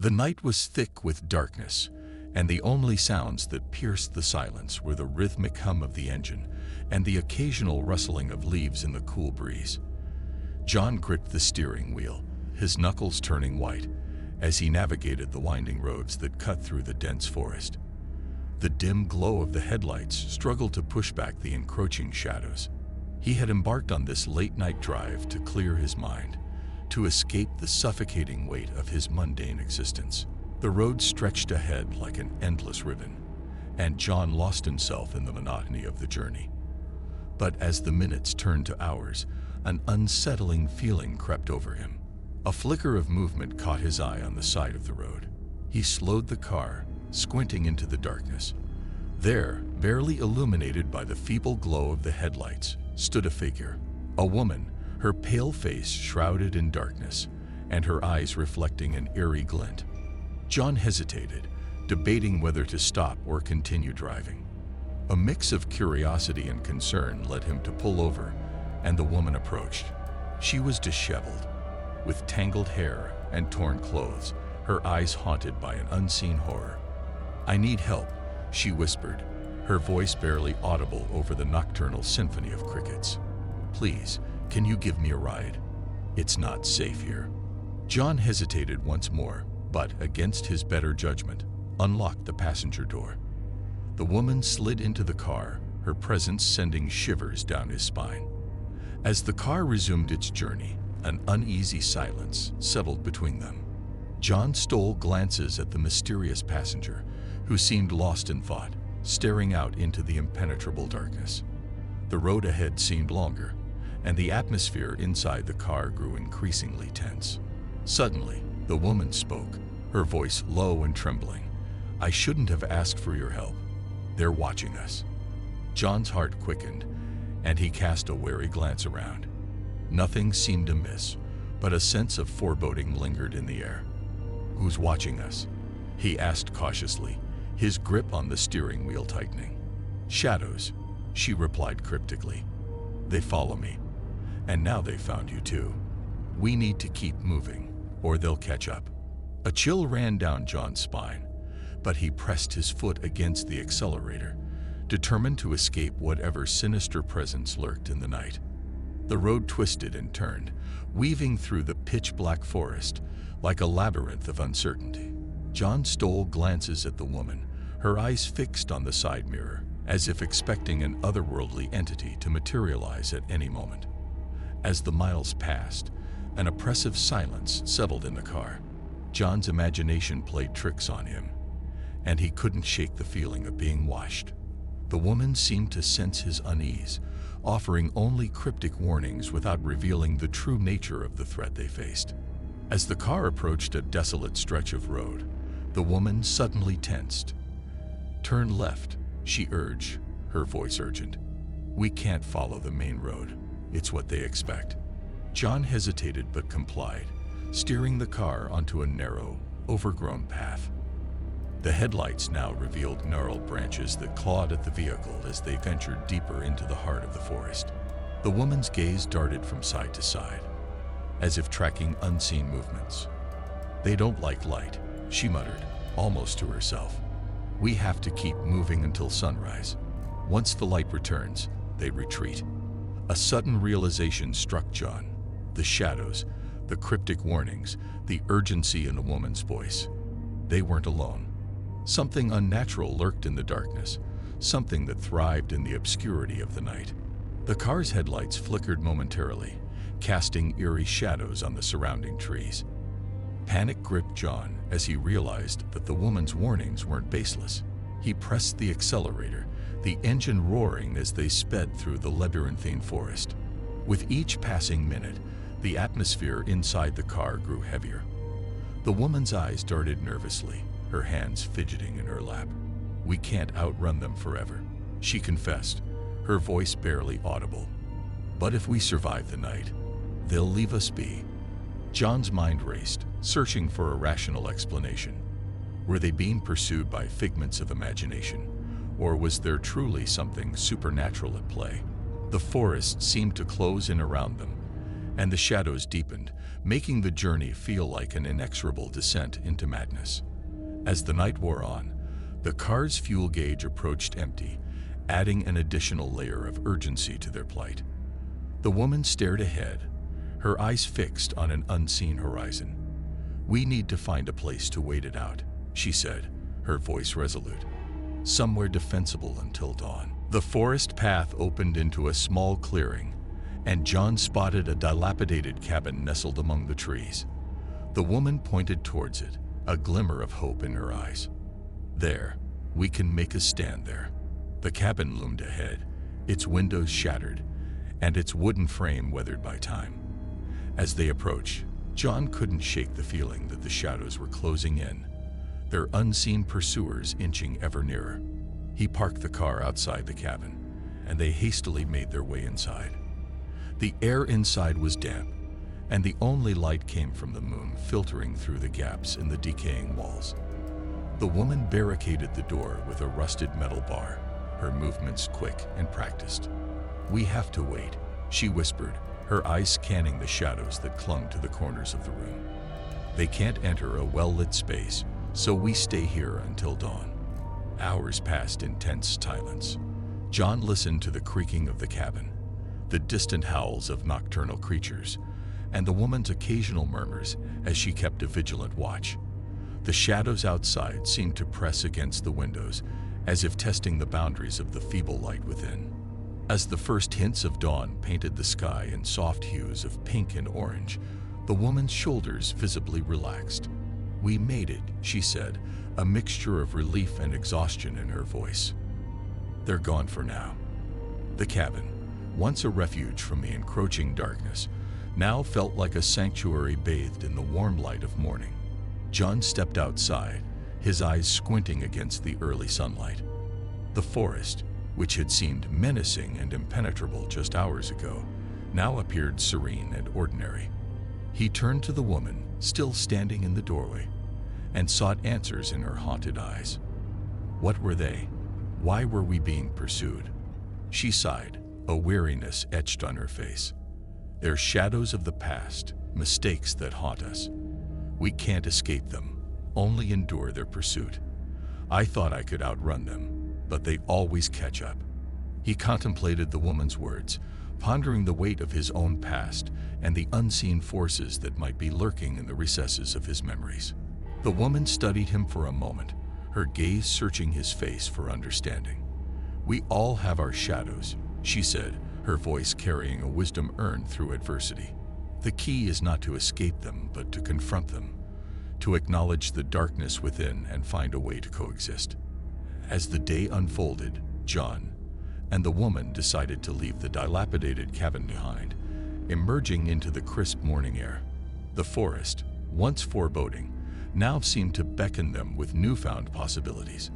The night was thick with darkness, and the only sounds that pierced the silence were the rhythmic hum of the engine and the occasional rustling of leaves in the cool breeze. John gripped the steering wheel, his knuckles turning white, as he navigated the winding roads that cut through the dense forest. The dim glow of the headlights struggled to push back the encroaching shadows. He had embarked on this late-night drive to clear his mind, to escape the suffocating weight of his mundane existence. The road stretched ahead like an endless ribbon, and John lost himself in the monotony of the journey. But as the minutes turned to hours, an unsettling feeling crept over him. A flicker of movement caught his eye on the side of the road. He slowed the car, squinting into the darkness. There, barely illuminated by the feeble glow of the headlights, stood a figure. A woman, her pale face shrouded in darkness, and her eyes reflecting an eerie glint. John hesitated, debating whether to stop or continue driving. A mix of curiosity and concern led him to pull over, and the woman approached. She was disheveled, with tangled hair and torn clothes, her eyes haunted by an unseen horror. "I need help," she whispered, her voice barely audible over the nocturnal symphony of crickets. "Please, can you give me a ride? It's not safe here." John hesitated once more, but, against his better judgment, unlocked the passenger door. The woman slid into the car, her presence sending shivers down his spine. As the car resumed its journey, an uneasy silence settled between them. John stole glances at the mysterious passenger, who seemed lost in thought, staring out into the impenetrable darkness. The road ahead seemed longer, and the atmosphere inside the car grew increasingly tense. Suddenly, the woman spoke, her voice low and trembling. "I shouldn't have asked for your help. They're watching us." John's heart quickened, and he cast a wary glance around. Nothing seemed amiss, but a sense of foreboding lingered in the air. "Who's watching us?" he asked cautiously, his grip on the steering wheel tightening. "Shadows," she replied cryptically. "They follow me. And now they've found you too. We need to keep moving, or they'll catch up." A chill ran down John's spine, but he pressed his foot against the accelerator, determined to escape whatever sinister presence lurked in the night. The road twisted and turned, weaving through the pitch-black forest like a labyrinth of uncertainty. John stole glances at the woman, her eyes fixed on the side mirror, as if expecting an otherworldly entity to materialize at any moment. As the miles passed, an oppressive silence settled in the car. John's imagination played tricks on him, and he couldn't shake the feeling of being watched. The woman seemed to sense his unease, offering only cryptic warnings without revealing the true nature of the threat they faced. As the car approached a desolate stretch of road, the woman suddenly tensed. "Turn left," she urged, her voice urgent. "We can't follow the main road. It's what they expect." John hesitated but complied, steering the car onto a narrow, overgrown path. The headlights now revealed gnarled branches that clawed at the vehicle as they ventured deeper into the heart of the forest. The woman's gaze darted from side to side, as if tracking unseen movements. "They don't like light," she muttered, almost to herself. "We have to keep moving until sunrise. Once the light returns, they retreat." A sudden realization struck John. The shadows, the cryptic warnings, the urgency in the woman's voice. They weren't alone. Something unnatural lurked in the darkness, something that thrived in the obscurity of the night. The car's headlights flickered momentarily, casting eerie shadows on the surrounding trees. Panic gripped John as he realized that the woman's warnings weren't baseless. He pressed the accelerator, the engine roaring as they sped through the labyrinthine forest. With each passing minute, the atmosphere inside the car grew heavier. The woman's eyes darted nervously, her hands fidgeting in her lap. "We can't outrun them forever," she confessed, her voice barely audible. "But if we survive the night, they'll leave us be." John's mind raced, searching for a rational explanation. Were they being pursued by figments of imagination, or was there truly something supernatural at play? The forest seemed to close in around them, and the shadows deepened, making the journey feel like an inexorable descent into madness. As the night wore on, the car's fuel gauge approached empty, adding an additional layer of urgency to their plight. The woman stared ahead, her eyes fixed on an unseen horizon. "We need to find a place to wait it out," she said, her voice resolute. "Somewhere defensible until dawn." The forest path opened into a small clearing, and John spotted a dilapidated cabin nestled among the trees. The woman pointed towards it, a glimmer of hope in her eyes. "There, we can make a stand there." The cabin loomed ahead, its windows shattered, and its wooden frame weathered by time. As they approached, John couldn't shake the feeling that the shadows were closing in, their unseen pursuers inching ever nearer. He parked the car outside the cabin, and they hastily made their way inside. The air inside was damp, and the only light came from the moon filtering through the gaps in the decaying walls. The woman barricaded the door with a rusted metal bar, her movements quick and practiced. "We have to wait," she whispered, her eyes scanning the shadows that clung to the corners of the room. "They can't enter a well-lit space, so we stay here until dawn." Hours passed in tense silence. John listened to the creaking of the cabin, the distant howls of nocturnal creatures, and the woman's occasional murmurs as she kept a vigilant watch. The shadows outside seemed to press against the windows, as if testing the boundaries of the feeble light within. As the first hints of dawn painted the sky in soft hues of pink and orange, the woman's shoulders visibly relaxed. "We made it," she said, a mixture of relief and exhaustion in her voice. "They're gone for now." The cabin, once a refuge from the encroaching darkness, now felt like a sanctuary bathed in the warm light of morning. John stepped outside, his eyes squinting against the early sunlight. The forest, which had seemed menacing and impenetrable just hours ago, now appeared serene and ordinary. He turned to the woman, still standing in the doorway, and sought answers in her haunted eyes. What were they? Why were we being pursued? She sighed, a weariness etched on her face. "They're shadows of the past, mistakes that haunt us. We can't escape them, only endure their pursuit. I thought I could outrun them, but they always catch up." He contemplated the woman's words, pondering the weight of his own past and the unseen forces that might be lurking in the recesses of his memories. The woman studied him for a moment, her gaze searching his face for understanding. "We all have our shadows," she said, her voice carrying a wisdom earned through adversity. "The key is not to escape them, but to confront them, to acknowledge the darkness within and find a way to coexist." As the day unfolded, John and the woman decided to leave the dilapidated cabin behind, emerging into the crisp morning air. The forest, once foreboding, now seemed to beckon them with newfound possibilities.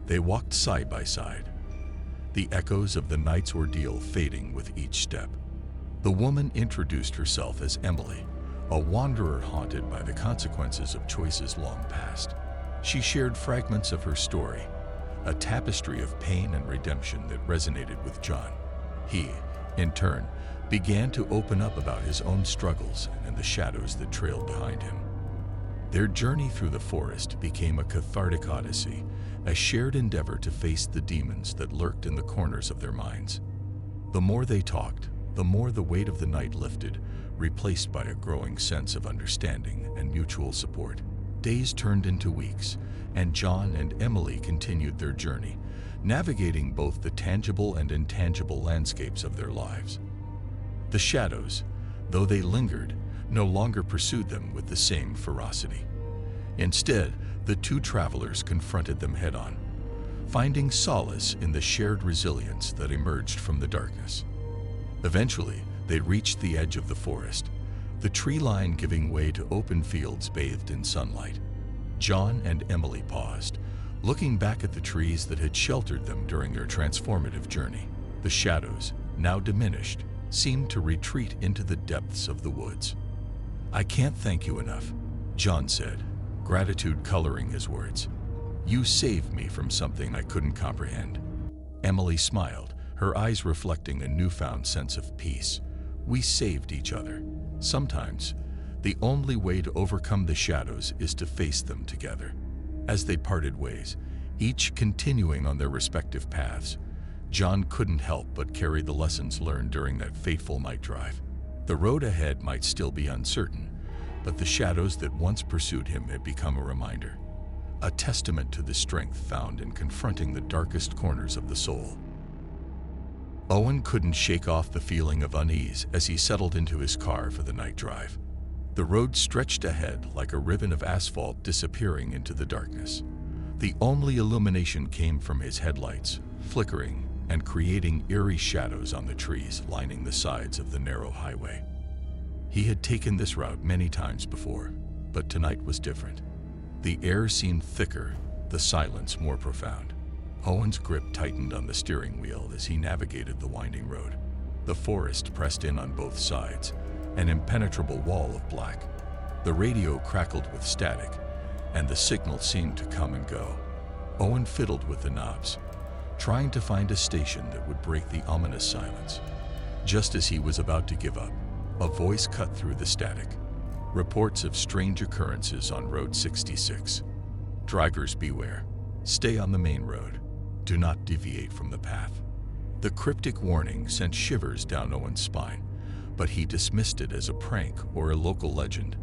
They walked side by side, the echoes of the night's ordeal fading with each step. The woman introduced herself as Emily, a wanderer haunted by the consequences of choices long past. She shared fragments of her story, a tapestry of pain and redemption that resonated with John. He, in turn, began to open up about his own struggles and the shadows that trailed behind him. Their journey through the forest became a cathartic odyssey, a shared endeavor to face the demons that lurked in the corners of their minds. The more they talked, the more the weight of the night lifted, replaced by a growing sense of understanding and mutual support. Days turned into weeks, and John and Emily continued their journey, navigating both the tangible and intangible landscapes of their lives. The shadows, though they lingered, no longer pursued them with the same ferocity. Instead, the two travelers confronted them head-on, finding solace in the shared resilience that emerged from the darkness. Eventually, they reached the edge of the forest, the tree line giving way to open fields bathed in sunlight. John and Emily paused, looking back at the trees that had sheltered them during their transformative journey. The shadows, now diminished, seemed to retreat into the depths of the woods. "I can't thank you enough," John said, gratitude coloring his words. "You saved me from something I couldn't comprehend." Emily smiled, her eyes reflecting a newfound sense of peace. We saved each other. Sometimes, the only way to overcome the shadows is to face them together. As they parted ways, each continuing on their respective paths, John couldn't help but carry the lessons learned during that fateful night drive. The road ahead might still be uncertain, but the shadows that once pursued him had become a reminder, a testament to the strength found in confronting the darkest corners of the soul. Owen couldn't shake off the feeling of unease as he settled into his car for the night drive. The road stretched ahead like a ribbon of asphalt disappearing into the darkness. The only illumination came from his headlights, flickering and creating eerie shadows on the trees lining the sides of the narrow highway. He had taken this route many times before, but tonight was different. The air seemed thicker, the silence more profound. Owen's grip tightened on the steering wheel as he navigated the winding road. The forest pressed in on both sides, an impenetrable wall of black. The radio crackled with static, and the signal seemed to come and go. Owen fiddled with the knobs, trying to find a station that would break the ominous silence. Just as he was about to give up, a voice cut through the static. Reports of strange occurrences on Road 66. Drivers beware. Stay on the main road. Do not deviate from the path. The cryptic warning sent shivers down Owen's spine, but he dismissed it as a prank or a local legend.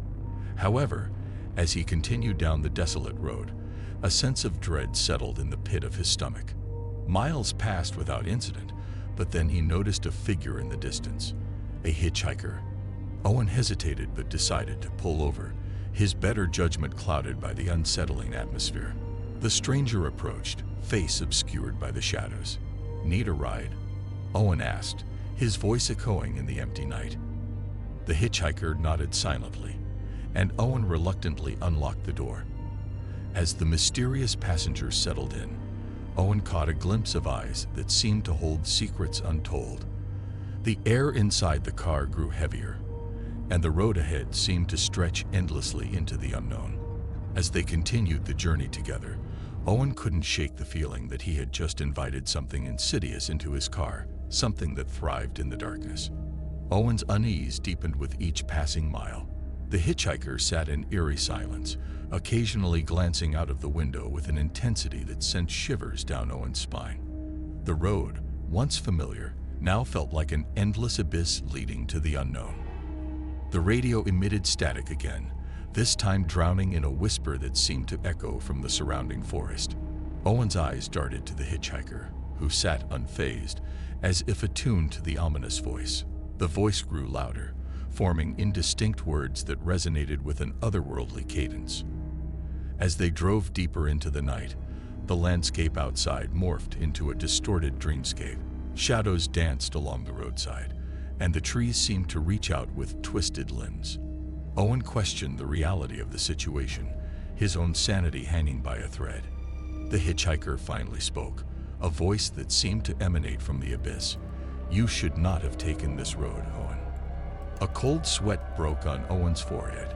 However, as he continued down the desolate road, a sense of dread settled in the pit of his stomach. Miles passed without incident, but then he noticed a figure in the distance, a hitchhiker. Owen hesitated but decided to pull over, his better judgment clouded by the unsettling atmosphere. The stranger approached, face obscured by the shadows. "Need a ride?" Owen asked, his voice echoing in the empty night. The hitchhiker nodded silently, and Owen reluctantly unlocked the door. As the mysterious passenger settled in, Owen caught a glimpse of eyes that seemed to hold secrets untold. The air inside the car grew heavier, and the road ahead seemed to stretch endlessly into the unknown. As they continued the journey together, Owen couldn't shake the feeling that he had just invited something insidious into his car, something that thrived in the darkness. Owen's unease deepened with each passing mile. The hitchhiker sat in eerie silence, occasionally glancing out of the window with an intensity that sent shivers down Owen's spine. The road, once familiar, now felt like an endless abyss leading to the unknown. The radio emitted static again, this time drowning in a whisper that seemed to echo from the surrounding forest. Owen's eyes darted to the hitchhiker, who sat unfazed, as if attuned to the ominous voice. The voice grew louder, forming indistinct words that resonated with an otherworldly cadence. As they drove deeper into the night, the landscape outside morphed into a distorted dreamscape. Shadows danced along the roadside, and the trees seemed to reach out with twisted limbs. Owen questioned the reality of the situation, his own sanity hanging by a thread. The hitchhiker finally spoke, a voice that seemed to emanate from the abyss. "You should not have taken this road, Owen." A cold sweat broke on Owen's forehead.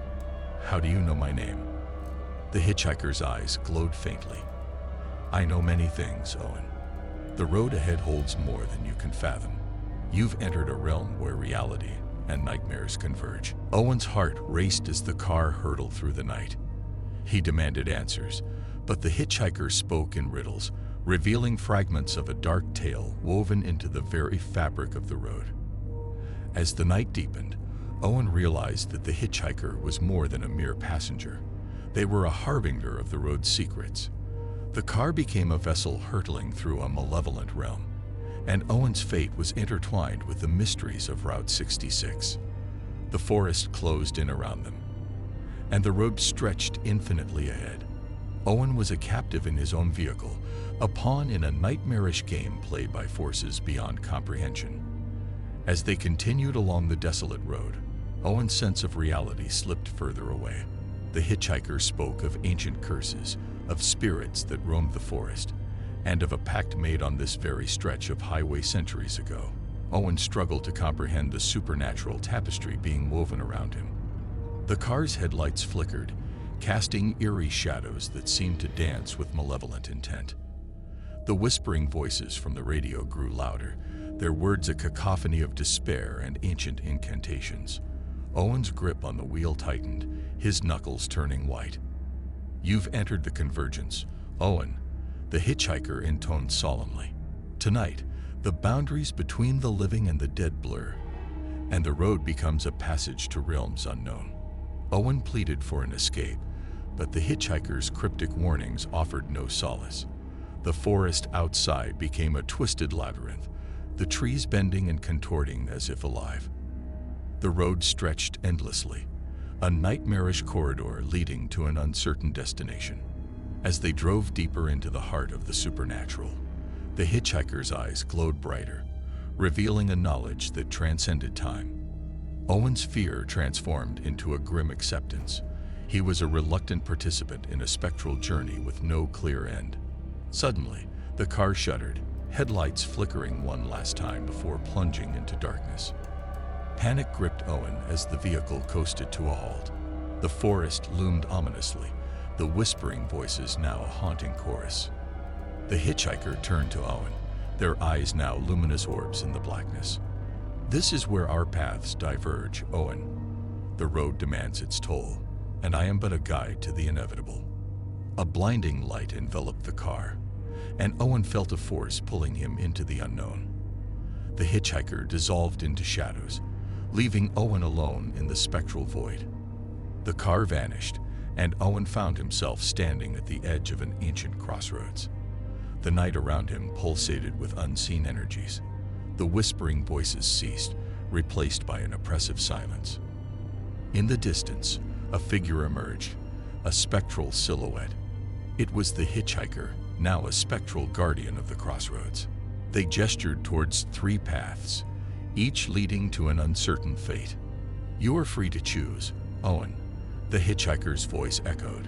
"How do you know my name?" The hitchhiker's eyes glowed faintly. "I know many things, Owen. The road ahead holds more than you can fathom. You've entered a realm where reality and nightmares converge." Owen's heart raced as the car hurtled through the night. He demanded answers, but the hitchhiker spoke in riddles, revealing fragments of a dark tale woven into the very fabric of the road. As the night deepened, Owen realized that the hitchhiker was more than a mere passenger. They were a harbinger of the road's secrets. The car became a vessel hurtling through a malevolent realm, and Owen's fate was intertwined with the mysteries of Route 66. The forest closed in around them, and the road stretched infinitely ahead. Owen was a captive in his own vehicle, a pawn in a nightmarish game played by forces beyond comprehension. As they continued along the desolate road, Owen's sense of reality slipped further away. The hitchhiker spoke of ancient curses, of spirits that roamed the forest, and of a pact made on this very stretch of highway centuries ago. Owen struggled to comprehend the supernatural tapestry being woven around him. The car's headlights flickered, casting eerie shadows that seemed to dance with malevolent intent. The whispering voices from the radio grew louder, their words a cacophony of despair and ancient incantations. Owen's grip on the wheel tightened, his knuckles turning white. "You've entered the convergence, Owen," the hitchhiker intoned solemnly. "Tonight, the boundaries between the living and the dead blur, and the road becomes a passage to realms unknown." Owen pleaded for an escape, but the hitchhiker's cryptic warnings offered no solace. The forest outside became a twisted labyrinth, the trees bending and contorting as if alive. The road stretched endlessly, a nightmarish corridor leading to an uncertain destination. As they drove deeper into the heart of the supernatural, the hitchhiker's eyes glowed brighter, revealing a knowledge that transcended time. Owen's fear transformed into a grim acceptance. He was a reluctant participant in a spectral journey with no clear end. Suddenly, the car shuddered, headlights flickering one last time before plunging into darkness. Panic gripped Owen as the vehicle coasted to a halt. The forest loomed ominously, the whispering voices now a haunting chorus. The hitchhiker turned to Owen, their eyes now luminous orbs in the blackness. "This is where our paths diverge, Owen. The road demands its toll, and I am but a guide to the inevitable." A blinding light enveloped the car, and Owen felt a force pulling him into the unknown. The hitchhiker dissolved into shadows, leaving Owen alone in the spectral void. The car vanished, and Owen found himself standing at the edge of an ancient crossroads. The night around him pulsated with unseen energies. The whispering voices ceased, replaced by an oppressive silence. In the distance, a figure emerged, a spectral silhouette. It was the hitchhiker, now a spectral guardian of the crossroads. They gestured towards 3 paths, each leading to an uncertain fate. "You are free to choose, Owen," the hitchhiker's voice echoed.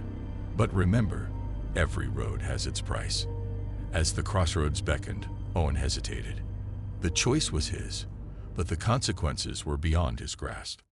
"But remember, every road has its price." As the crossroads beckoned, Owen hesitated. The choice was his, but the consequences were beyond his grasp.